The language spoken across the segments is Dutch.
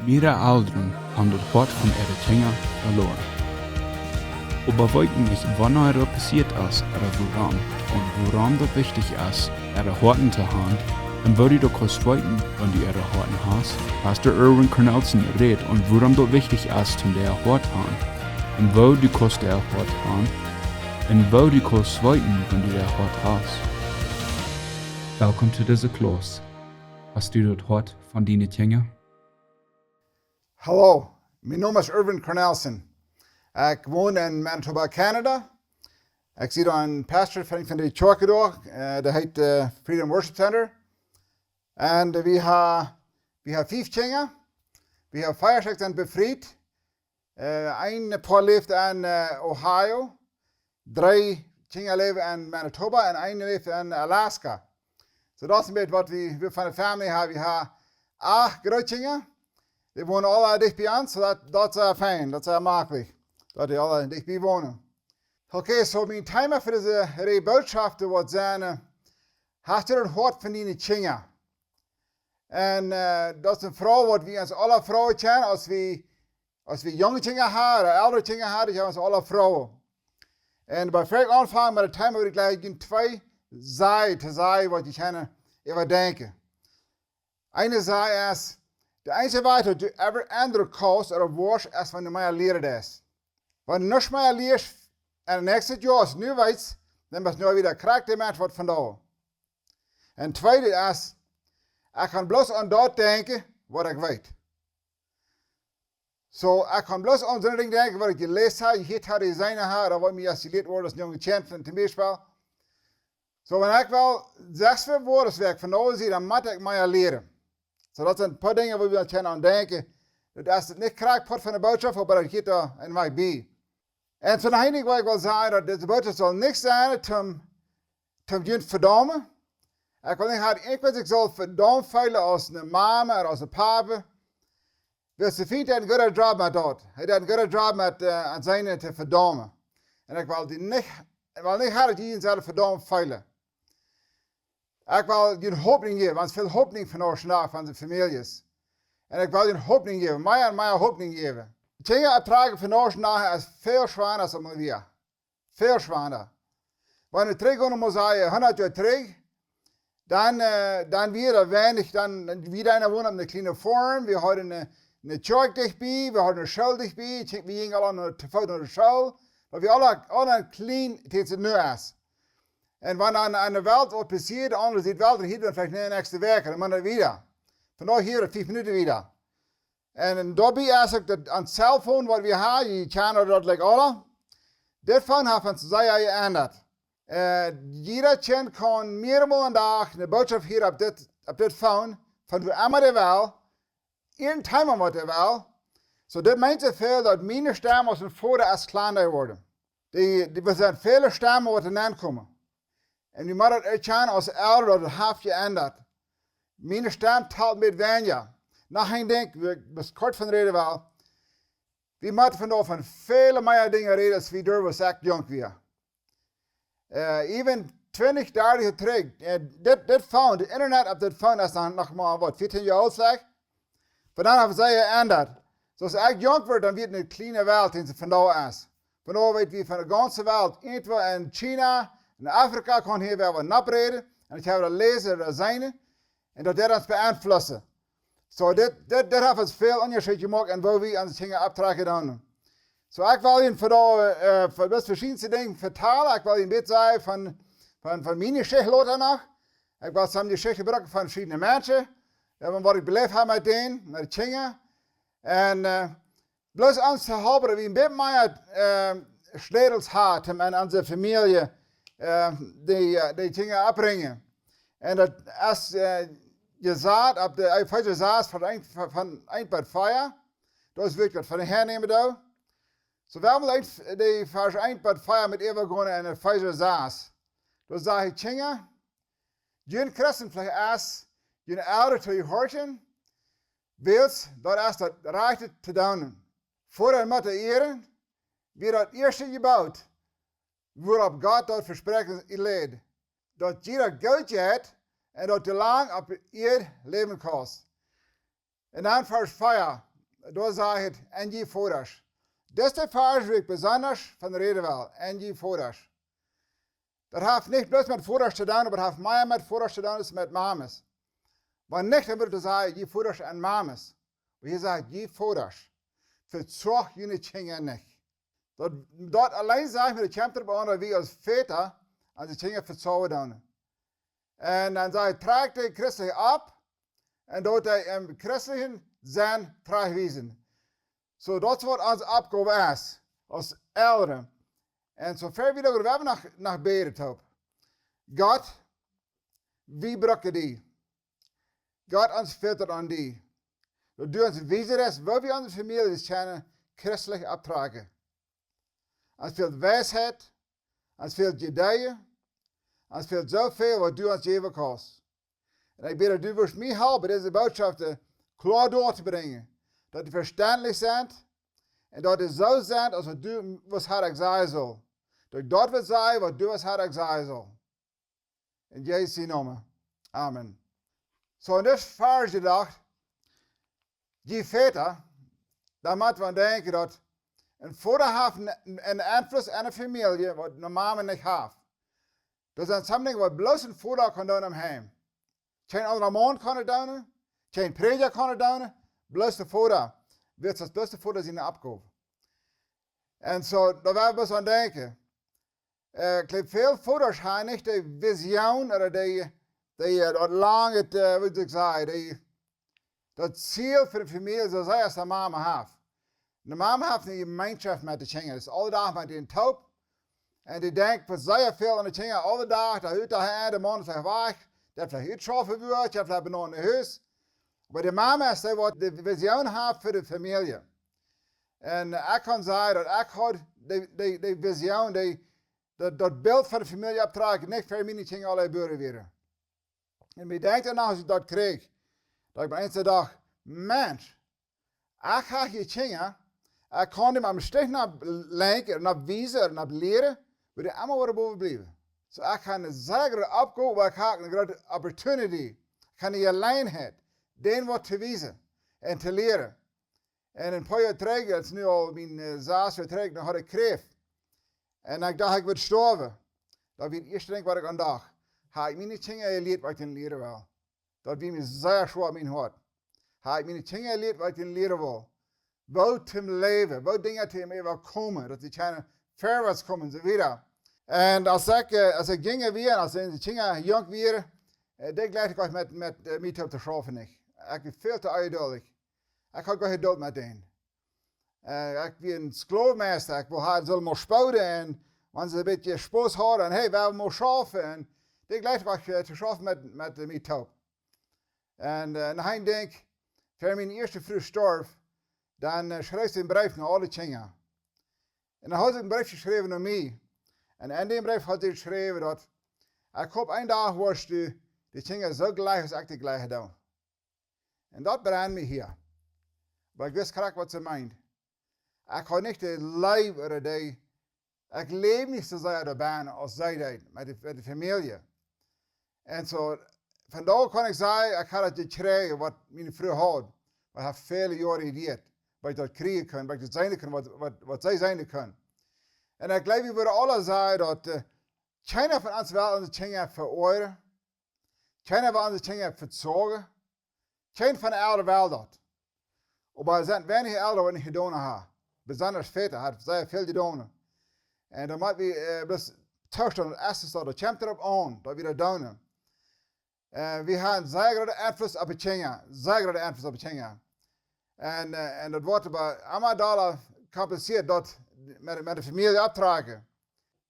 Mehrere Ouderen haben das Hort von ihre Kinder verloren. Aber wollten nicht, wann er passiert ist, oder woran das wichtig ist, ihre Horten zu haben, dann würde ich doch kurz weiten, wenn du ihre Horten hast. Pastor Irwin Cornelson redet und woran das wichtig ist, zum der Hort haben, und wo du kannst der Hort haben, und wo du kannst weiten, wenn du der Hort hast. Willkommen zu dieser Klasse. Hast du das Hort von deinen Kindern? Hallo, mijn naam is Irwin Cornelson. Ik woon in Manitoba, Canada. Ik zie daar een pastor van de kerk door. Dat heet Freedom Worship Center. En we hebben 5 kinderen. We hebben 5 zijn bevrijd. Een paar leeft in Ohio. 3 kinderen leven in Manitoba en 1 leeft in Alaska. So dat is een beetje wat we van de familie hebben. We hebben 8 grote kinderen. Die wonen alle dicht bij ons, so dat is fijn, dat is makkelijk. Dat die alle dicht bij wonen. Oké, so mijn thema voor deze boodschap wordt zijn, hast u het gehoord van die kinderen? En dat is een vrouw wat we ons alle vrouwen kennen, als we jonge kinderen hebben, of oudere kinderen hebben, dan zijn we alle vrouwen. En bij voordat ik aanvang met het thema wil ik gleich 2 zaken te zeggen wat je kan even denken. Eine zaak is, de enige wijze dat je ever andere kost of worst is wanneer je mij leren is. Wanneer je niet meer leert en het nächste jaar als nu weet, dan ben je nu weer krijgt die mens wat vandaag. En tweede is, ik kan bloos aan dat denken wat ik weet. So, ik kan bloos aan zo'n ding denken wat ik gelezen heb, je hebt die zijne haar, of wat mij als geleerd wordt als jonge kind van ten beispiel. So, wanneer ik wel 6 woorden werk vandaag zie, dan moet ik mij leren. So, dat zijn een paar dingen waar we kunnen aan denken. Dat is het niet krijgt pot van de boodschap, maar dat gaat er in mij bij. En van heilig wil ik wel zeggen dat deze boodschap zal niks zijn om je verdammen. Ik wil niet zeggen, ik zal verdammen veilen als een mama of als een papa. Dus ze vindt een goede job met dat. Hij doet een goede job met aan zijn te verdammen. En ik wil niet hebben dat je jezelf verdammen veilen. Ik wil je een hoopning geven, want veel hoopning van ons vandaag, van de families. En ik wil je een hoopning geven, mij en mij een hoopning geven. Dingen uitdragen van ons vandaag is veel zwaarder dan we. Veel zwaarder. Wanneer we terug gaan moet zeggen, 100 jaar terug, dan weer weinig, dan weer wonen op een kleine vorm, we hadden een kerk dichtbij, we hadden een school dichtbij, we gingen alle te voet naar de school, maar we alle klein tegen het nu is. En wanneer aan de wereld wat passiert, de andere ziet wel, dan hier dan vielleicht de nächste week, en dan weer. Vandaag hier 5 minuten weer. En daarbij is ook dat aan het cellfoon wat we hebben, je kan dat like alle. Dit van heeft ons zeer geändert. Jeder kind kan meermaal een dag een boodschap hier op dit phone, van hoe immer hij wil, in time wat hij wil. So dit meint zoveel dat mijn stem als een voordeel is kleiner worden. We zijn vele stemmen wat er komen. En je moet het erkennen als ouder dat het heeft geändert. Mijn stem telt met weniger. Nou, ik denk, we kort van reden wel. We moeten vandaag van vele meer dingen reden als we door was echt jong weer. Even 20, 30 jaar terug. Dit phone, het internet op dit phone is nog maar wat, 14 jaar oud zeg. Maar dan hebben ze geändert. Zoals ik jong word, dan wordt het een kleine wereld die vandaag is. Vandaag weten we van de ganze wereld. Eentje in China, in Afrika kan hier wel wat napreden. En ik heb dat lezen, dat zijn. En dat ons beïnvloeden. So dit heeft ons veel onderscheid gemaakt en waar we ons dingen optrekken dan. So ik wil je voor verschillende dingen vertellen. Ik wil je een beetje zeggen van mijn geschichte later nog. Ik wil samen de geschichte gebruiken van verschillende mensen. Wat ik beleefd heb met denen, met de dingen. En bloos ons te helpen dat we een beetje meer sleutels hebben en onze familie die dingen opbrengen. En dat is gezegd op de Pfizer zaas van een paar feier. Dat is wirklich van de hernemen daar. So we hebben de vers 1 paar feier met even gaan in de Pfizer zaas. Dat zeg ik kinderen, geen christen vielleicht is, geen ouder te je horen, wilt dat is dat rechte te doen. Voor een met de eren, wie dat eerste gebouwd, waarop God dat versprechen leidt. Dat jeder geld heeft, en dat te lang op je leven kost. En dan vers 4. daar zei het, en je voeders. Dat is de vers waar ik besonders van reden wil, en je voeders. Dat heeft niet bloos met voeders te doen, maar dat heeft meer met voeders te doen als met mamas. Maar niet dan wil je zeggen, je voeders en mamas. Maar je zegt, je voeders. Verzorg je niet dingen niet. Dat alleen zeg maar, de komt erop aan dat we als vader aan de dingen verzorgen doen. En dan zei hij, trekt de christelijke op, en dat hij hem christelijke zijn terugwijzen. Zo dat is wat onze opgave is, als ouderen. En zo ver wie we hebben nog beden op. God, wie brokken die? God ons filtert aan die. Dat doet ons wijzer is, waar we onze familie kennen, christelijk optragen. Ons veel wijsheid, ons veel gedeeën, ons veel zoveel wat du ons geven kost. En ik bid dat du wirst mij helpen, deze boodschappen klaar door te brengen. Dat die verständlich zijn, en dat die zo zijn als wat du was had ik zeggen zal. Dat wat zei wat du was had ik zeggen zal. In Jezus' naam. Amen. Zo in dit vers gedacht, die vader, daar moeten we denken dat een vader heeft een invloed in een familie wat normaal niet heeft. Dat is something wat bloos een vader kan doen om hem. Geen andere man kan het doen, geen prediker kan het doen, bloos de vader. Weet je, bloos de vader zijn opgave. En zo, daar willen we eens aan denken. Ik heb veel vaders hebben niet de visioen, of dat lange, wat ik zei, dat ziel voor de familie zoals zij als de mama heeft. De mama heeft een gemeenschap met de kinderen. Dus alle dagen met die top. En die denkt, wat zij veel aan de kinderen, alle dagen, dat uit de man zegt weg, dat vielleicht uitschaffen wordt, dat vielleicht benauwd in huis. Maar de mama is die wat de visioen heeft voor de familie. En ik kan zeggen dat ik had die visioen, dat beeld van de familie opdragen, niet voor mijn kinderen allerlei buren weer. En ik denk dan als ik dat kreeg, dat ik eens dacht, mens, ik ga je kinderen, ik kan hem aan stich naar lenken, naar wijzen, naar leren, maar die allemaal worden boven blijven. So ik ga een zekere opgave, waar ik ga een grote opportunity, ik ga die alleenheid, den wat te wijzen en te leren. En een paar jaar terug, dat is nu al mijn 6 jaar terug, dan had ik kreeg. En ik dacht, ik word sterven. Dat was het eerste ding wat ik aan dacht. Ga ik mijn kinderen geleerd wat ik leren wil. Dat was me zeer zwaar in mijn hart. Ga ik mijn kinderen geleerd wat ik leren wil. Wat te leven, wat dingen te me wil komen, dat die kinderen verwaarts komen, zo weer. En als ik ging weer, als de kinderen jong weer, dan gleich ik met mij op te schaffen. Ik ben veel te ongeduldig. Ik had geen geduld met hen. Ik ben een schoolmeester, ik wil haar zullen maar spouden en wanneer ze een beetje spoos houden en hey, we hebben maar schaffen. En dan gleich ik te schaffen met mij top. En dan hij denk, voor mijn eerste vrouw stierf, dan schreef ze een brief naar alle kinderen. En dan had ze een brief geschreven naar mij. En in die brief had ze geschreven dat ik hoop een dag was de kinderen zo gelijk als ik die gelijk doe. En dat brengt me hier. Maar ik wist graag wat ze meint. Ik ga niet de leven die, ik leef niet zozeer de baan als zij deed, met de familie. En zo, vandaag kan ik zeggen, ik ga dat gekregen wat mijn vrouw had. Wat heeft vele jaren geleerd. Wat ik dat krijgen kan, wat ik dat zijn kan, wat zij zijn kan. En ik geloof, we willen alle zeggen dat keiner van ons wel onze dingen veroordelen. Keiner van onze dingen verzorgen. Geen van de ouderen wel dat. Maar er zijn weinig ouderen wat niet gedaan hebben. Besonders vader had zeer veel gedaan. En dan moeten we dus tussen het eerste dat komt erop aan, dat we dat doen. We hebben zeer grote invloed op de kinderen. Zeer grote invloed op de kinderen. En dat wordt bij allemaal compenseerd dat met de familie opdragen.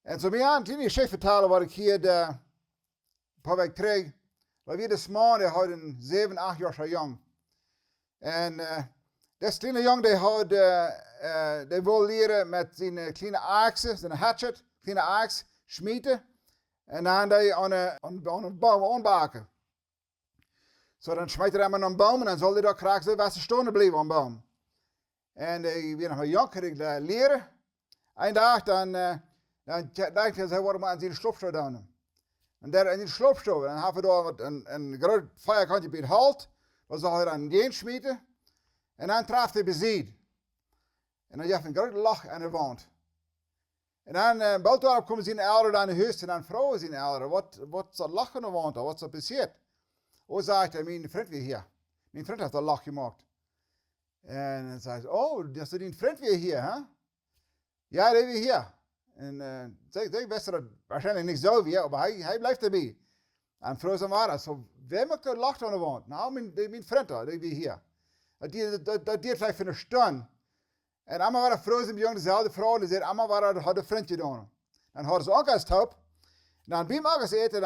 En zo mij aan een kleine geschichte vertellen wat ik hier een paar weken kreeg. Dat we deze man, die had een 7, 8 jaar zo jong. En deze kleine jongen, die wil leren met zijn kleine axe, zijn hatchet, kleine axe, schmieden. En dan die aan een boom aanbaken. Zo dan smijt hij hem aan een boom en dan zal hij daar graag zo was stonden blijven aan een boom. En die weer nog een jong kreeg leren. Een dag dan dacht hij, worden we aan zijn sloopstoel doen. En daar in die sloopstoel, dan hebben we daar een groot vierkantje bij het halt. Dat zal hij dan geen smeten. En dan traf hij bezied. En dan heeft een groot lach aan de wand. En dan bald daarop komen zijn ouderen aan de huis en dan vragen zijn ouderen, wat is dat lach aan de wand? Wat is er passiert? Oh, zegt hij, mijn vriend weer hier. Mijn vriend heeft dat lach gemaakt. En dan zei ze, oh, dat is die vriend weer hier, hè? Ja, die weer hier. En zij wist dat waarschijnlijk niet zo weer, maar hij blijft erbij. En vroeg ze maar, so, wer maakt dat lach aan de wand? Nou, mijn vriend, die weer hier. Dat deed hij voor een stund. En allemaal waren vroeg jong dezelfde vrouw, die zei, allemaal waren had een vriendje doen. Dan hadden ze ook als top. En dan bij hem eten,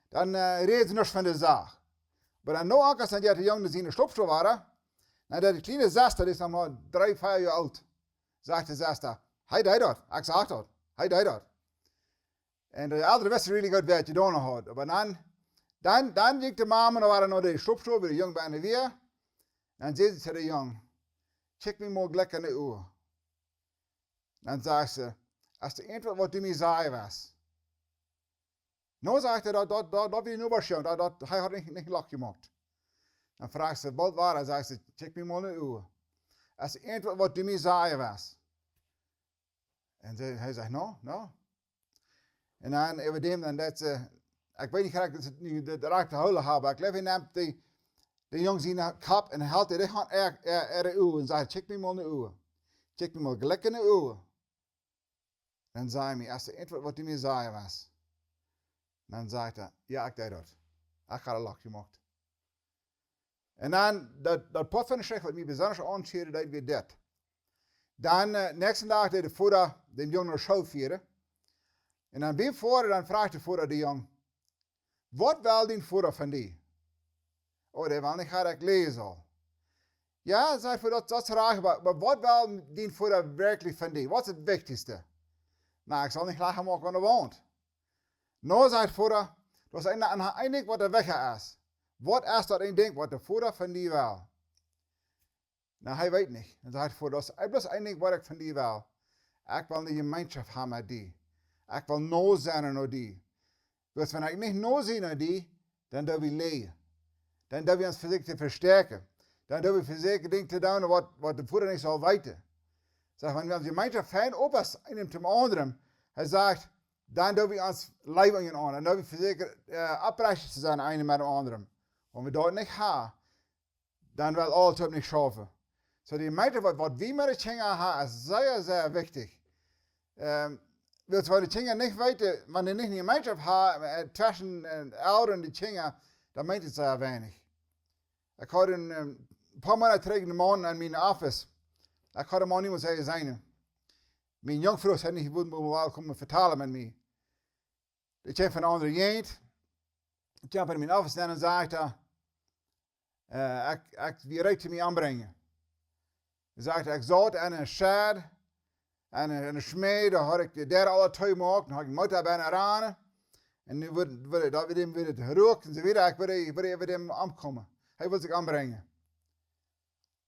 dan reden ze niks van de zaak. Maar dan nog als dan de jongen die in de stopstoel waren, dan dat die kleine zuster, die is nog maar 3, 4 jaar oud, zegt de zuster, hij deed dat. Ik zeg dat, hij deed dat. En de oudere wist really goed wat je doen had. Maar dan ging de mama naar de stopstoel, bij de jongen bijna weer. En dan zei ze de jongen, check me maar gelijk in de oor. Dan zegt ze, als de antwoord wat du mij zei was. Nou zegt hij, dat wil je nu beschermen, hij had niet lach gemaakt. Dan vraagt ze, wat waar? Dan zegt ze, check me maar in de oor. Als de antwoord wat du mij zei was. En hij zegt, no. En dan over dem, dan dat ze, ik weet niet graag dat ze de raak te houden hebben, ik geloof hij neemt de jongens in de kap en haalt hij gewoon de oor en zegt, check me maar in de oor. Check me maar gelijk in de oor. Dan zei hij, als de antwoord wat du mij zei was. Dan zegt hij, ja, ik deed dat. Ik had een lach gemaakt. En dan, dat pot van de schrift wat mij bijzonder aanschierde, dat weer dit. Dan, nächste dag deed de vader de jongen naar school vieren. En dan bij vader, dan vraagt de vader de jongen, wat wil die vader van die? Oh, die wil niet graag ik lezen al. Ja, zei hij, dat is raar, maar wat wil die vader werkelijk van die? Wat is het wichtigste? Nou, ik zal niet lachen maken aan de wand. Nou, zei vader, dat is eigenlijk wat er weg is. Wat is dat een ding wat de vader van die wil? Nou, hij weet niet. Dan zei vader, dat is eigenlijk wat ik van die wil. Ik wil een gemeenschap hebben met die. Ik wil nou zijn naar die. Dus wanneer ik niet nou zie naar die, dan doen we leren. Dan doen we ons fysiek te versterken. Dan doen we fysieke dingen te doen wat de vader niet zal weten. Zeg, wanneer we ons gemeenschap fijn op als een zum anderen, hij zegt, dan doen we ons leven aan. Dan doen we fysiek aprechtjes te zijn, een met de anderen. Als we dat niet gaan, dan wil alles niet schaffen. So die gemeenschap, wat we met de kinderen hebben, is zeer, zeer wichtig. Wil je de kinderen niet weten, wanneer je niet een gemeenschap hebt tussen de ouderen en de kinderen, dan meent het zeer weinig. Ik had een paar maanden terug in de maand aan mijn office. Ik had hem al niemand zeggen. Mijn jongvrouw had niet gewoond, maar wel komen vertalen met mij. Ik kwam van een andere jeent. Ik kwam in mijn office en zei ik wil recht te mij aanbrengen. Hij zei, ik zat in een shed en een smeed, daar had ik de derde alle 2 gemaakt, dan had ik motor bijna aan. En nu wordt het gerookt en ze weten, ik wil even hem aankomen. Hij wil zich aanbrengen.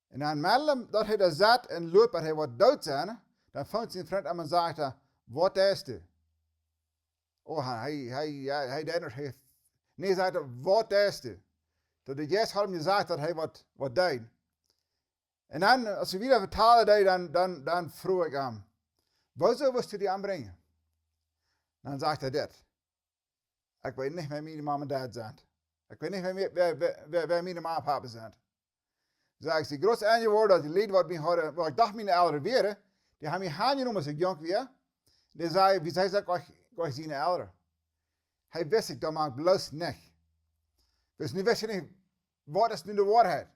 En dan melden dat hij daar zat en loopt dat hij wat dood zijn, dan vond zijn vriend aan en zegt, wat is het? Oh, hij deed nog heeft. Nee, zegt hij, wat is het? Dat de yes had hem gezegd dat hij wat deed. En dan, als we weer vertalen deed, dan vroeg ik hem, wat zou je die aanbrengen? Dan zegt hij dit. Ik weet niet waar mijn mama en dad zijn. Ik weet niet waar mijn mama en papa zijn. Zeg ik, die grootste aangewoord dat die leed wat mij hadden, wat ik dacht mijn ouderen waren, die hebben mij aangenomen als ik jong was. Die zei, wie zei dat, ik zijn ouderen. Hij wist ik, dat maakt bloos niet. Dus nu wist je niet, wat is nu de waarheid?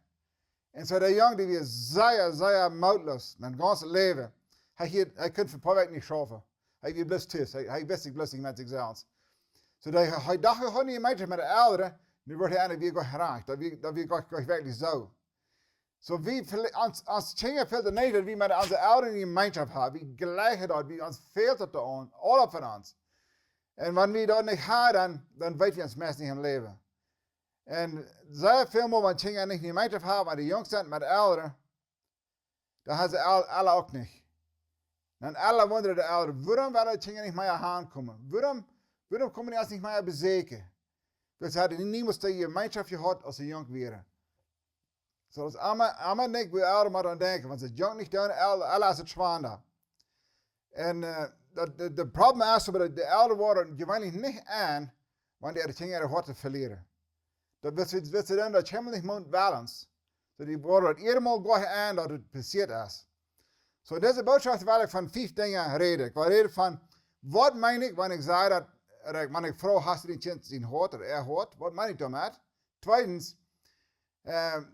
En zo de jongen die was zeer, zeer moedloos, zijn ganse leven. Hij kon voor een paar weken niet schaffen. Hij was bloos thuis, hij wist ik bloos niet met zichzelf. So hij dacht, hij had niet een meisje met de ouderen, nu wordt hij eigenlijk weer geraakt. Dat weer werkelijk zo. So als kinderen veel te niet dat we met onze ouderen in een gemeenschap hebben, wie gelijken dat, wie ons veelt het aan, alle van ons. En wanneer we dat niet hebben, dan weten we ons meest niet in leven. En zeer veel meer van kinderen niet in een gemeenschap hebben, maar de jongsten met de ouderen, dat hebben ze alle ook niet. En alle wonderen de ouderen, waarom willen de kinderen niet meer aankomen? Waarom komen die ons niet meer bezeken? Dus ze hadden niemand die je gemeenschap gehad als ze jong waren. So dat is allemaal niet wie ouderen maar aan denken. Want ze jong niet doen, alles het zwaar. En de probleem is dat de ouder worden gewöhnlich niet aan wanneer de dingen er hart te verliezen. Dat wil ze dan dat helemaal niet moet balance. So die worden het eenmaal gleich aan dat het passiert is. So deze boodschap wil ik van 5 dingen reden. Ik wil reden van, wat meen ik wanneer ik zei dat, wanneer ik vrouw hast die kind zien hoort, of hoort, wat meen ik daarmee? Tweitens,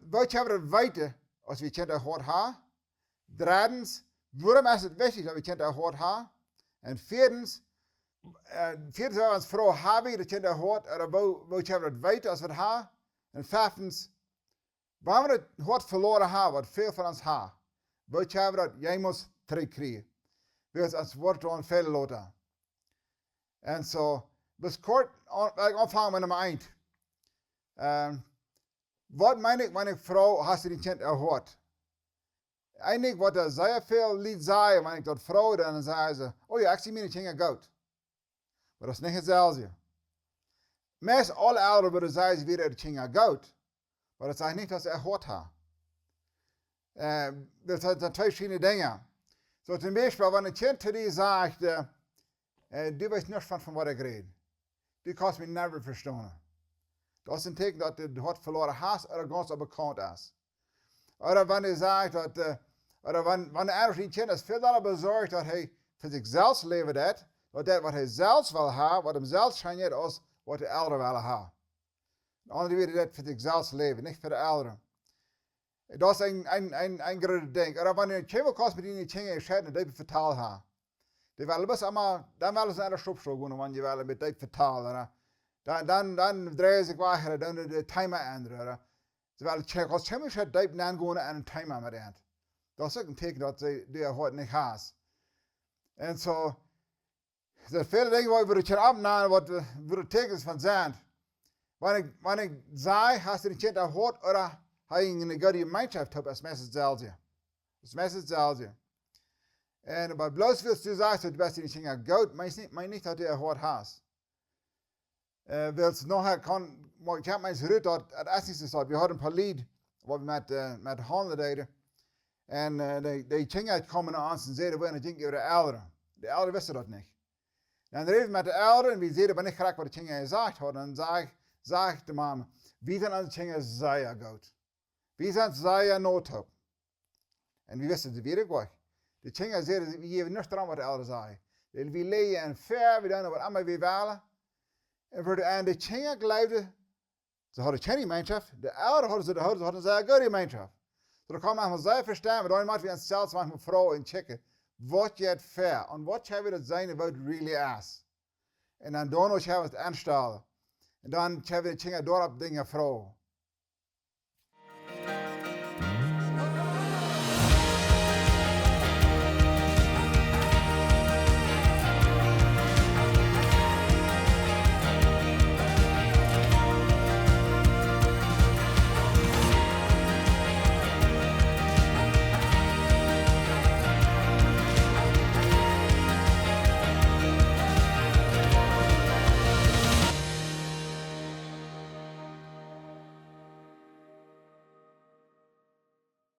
wat hebben we dat weten als we kind hoort hebben? Drittens, waarom is het wichtig dat we kind hoort hebben? En vierdens, als vrouw hebben die kind hoort, of wat hebben we dat weten als we het hebben? En vijftens, wanneer we het hoort verloren hebben, wat veel van ons hebben, wat hebben we dat jij moet terugkrijgen? Dus als woord aan veel loten. En zo, dus kort, ik aanvangen met nummer 1. Wat meen ik wanneer ik vrouw hast die kind hoort? Eigenlijk wat er zeer veel lied zei, wanneer ik dat vrouw dan zei ze, oh ja, ik zie mijn kind goed. Maar dat is niet hetzelfde. Meest alle ouderen willen zeggen ze weer dat kind goed. Maar dat zegt niet dat ze hoort hebben. Dat zijn 2 verschillende dingen. Zo zum Beispiel, wanneer een kind te die zegt, du weet niets van wat ik red. Du kannst mich never verstaan. Dat is een teken dat het hart verloren has, of ganz bekend is. Of wanneer zegt dat, wanneer een kind is veel bezorgd dat hij voor zichzelf leven dat wat hij zelf wil hebben, wat hem zelf schijnt als wat de ouderen willen hebben. De andere willen dat voor zichzelf leven, niet voor de ouderen. Dat is een grote ding. Of wanneer een kind kost met die dingen scheiden, dat je vertaald hebben. Die willen best allemaal, dan willen ze naar de stopschool gaan, wanneer je willen met dat vertalen. Dan draaien ze weg, dan de timer ändern. Ze willen checken, als je het diep gaan en een timer met aan. Dat is ook een teken dat ze die hoort niet has. En zo, er zijn vele dingen waar we het opnemen, wat de tekens van zijn. Wanneer ik zei, hast du een kind gehoord, of hij in een goede gemeenschap hebt, is meestal hetzelfde. Dat is meestal hetzelfde. En bij bloos willst du zeggen, dat best niet dingen goed, maar niet dat je gehoord hast. Willst nog kan, maar ik heb mij gehoord dat het essence is dat we hadden een paar lied, wat we met handen deden. En die dingen komen naar ons en zeiden, we gaan over de ouderen. De ouderen wisten dat niet. En dan reden met de ouderen en we zeiden, ben ik graag wat de dingen gezegd hadden. En zeg de mama, wie zijn aan de dingen zeer goed? Wie zijn zeer noodhulp? En we wisten het weer ook. De dingen zeiden, we geven niks aan wat de ouderen zeiden. We leiden en ver, we doen wat allemaal weer willen. En de dingen geloofden, ze hadden geen gemeenschap. De ouderen hadden een zeer goede gemeenschap. So, dan kan man zeer verstaan, maar dan moeten we ons zelfs manchmal vrouwen en checken. Wat je het ver, en wat hebben we dat zijn wat really is. En dan doen we het aanstellen. En dan hebben we de dingen door op dingen vrouwen.